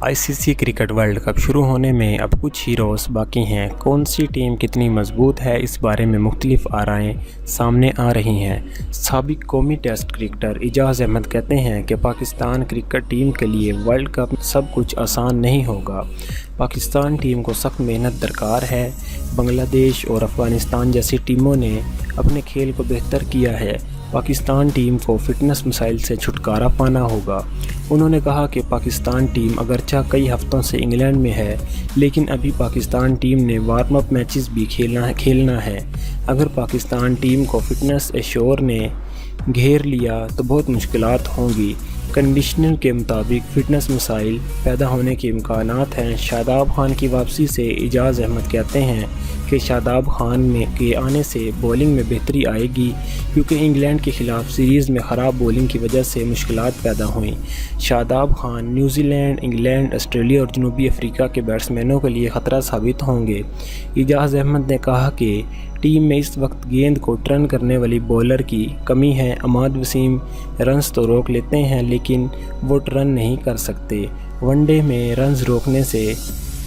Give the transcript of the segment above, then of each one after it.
ICC cricket world cup शुरू होने में अब कुछ ही रोज़ बाकी हैं। कौन सी टीम कितनी मजबूत है, इस बारे में मुख्तलिफ आराएं सामने आ रही हैं। साबिक कौमी टेस्ट क्रिकेटर एजाज़ अहमद कहते हैं कि पाकिस्तान क्रिकेट टीम के लिए वर्ल्ड कप सब कुछ आसान नहीं होगा। पाकिस्तान टीम को सख्त मेहनत दरकार है। बांग्लादेश और अफ़गानिस्तान जैसी टीमों ने अपने खेल को बेहतर किया है। पाकिस्तान टीम को फ़िटनेस मसाइल से छुटकारा पाना होगा। उन्होंने कहा कि पाकिस्तान टीम अगरचे कई हफ़्तों से इंग्लैंड में है, लेकिन अभी पाकिस्तान टीम ने वार्म अप मैचेस भी खेलना है। अगर पाकिस्तान टीम को फ़िटनेस एश्योर ने घेर लिया तो बहुत मुश्किलात होंगी। कंडीशनर के मुताबिक फ़िटनेस मसाइल पैदा होने के इम्कानात हैं। शादाब खान की वापसी से एजाज़ अहमद कहते हैं कि शादाब खान के आने से बॉलिंग में बेहतरी आएगी, क्योंकि इंग्लैंड के ख़िलाफ़ सीरीज़ में ख़राब बॉलिंग की वजह से मुश्किलात पैदा हुई। Shadab Khan New Zealand, England, Australia और जनूबी अफ्रीका के बैट्समैनों के लिए ख़तरा साबित होंगे। एजाज़ अहमद ने कहा कि टीम में इस वक्त गेंद को टर्न करने वाली बॉलर की कमी है। अमाद वसीम रन्स तो रोक लेते हैं, लेकिन वो टर्न नहीं कर सकते। वनडे में रन्स रोकने से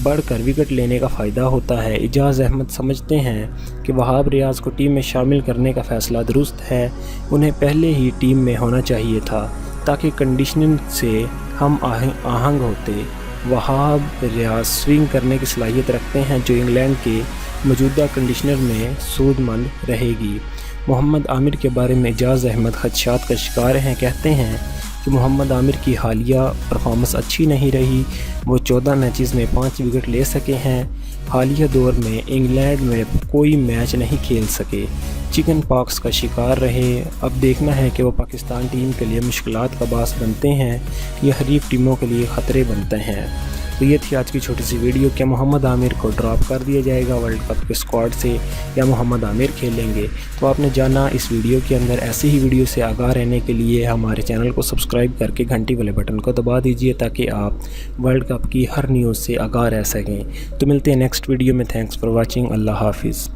बढ़कर विकेट लेने का फ़ायदा होता है। एजाज़ अहमद समझते हैं कि वहाब रियाज़ को टीम में शामिल करने का फ़ैसला दुरुस्त है। उन्हें पहले ही टीम में होना चाहिए था, ताकि कंडीशनिंग से हम आहंग होते। वहाब रियाज़ स्विंग करने की सलाहियत रखते हैं, जो इंग्लैंड के मौजूदा कंडीशनर में सूदमंद रहेगी। मोहम्मद आमिर के बारे में एजाज़ अहमद खदशात का शिकार हैं। कहते हैं कि मोहम्मद आमिर की हालिया परफॉर्मेंस अच्छी नहीं रही। वो 14 मैचेस में 5 विकेट ले सके हैं। हालिया दौर में इंग्लैंड में कोई मैच नहीं खेल सके, चिकन पॉक्स का शिकार रहे। अब देखना है कि वो पाकिस्तान टीम के लिए मुश्किलात का बास बनते हैं या हरीफ टीमों के लिए ख़तरे बनते हैं। तो ये थी आज की छोटी सी वीडियो। क्या मोहम्मद आमिर को ड्रॉप कर दिया जाएगा वर्ल्ड कप के स्क्वाड से, या मोहम्मद आमिर खेलेंगे? तो आपने जाना इस वीडियो के अंदर। ऐसे ही वीडियो से आगाह रहने के लिए हमारे चैनल को सब्सक्राइब करके घंटी वाले बटन को दबा दीजिए, ताकि आप वर्ल्ड कप की हर न्यूज़ से आगाह रह सकें। तो मिलते हैं नेक्स्ट वीडियो में। Thanks for watching. अल्लाह हाफिज़।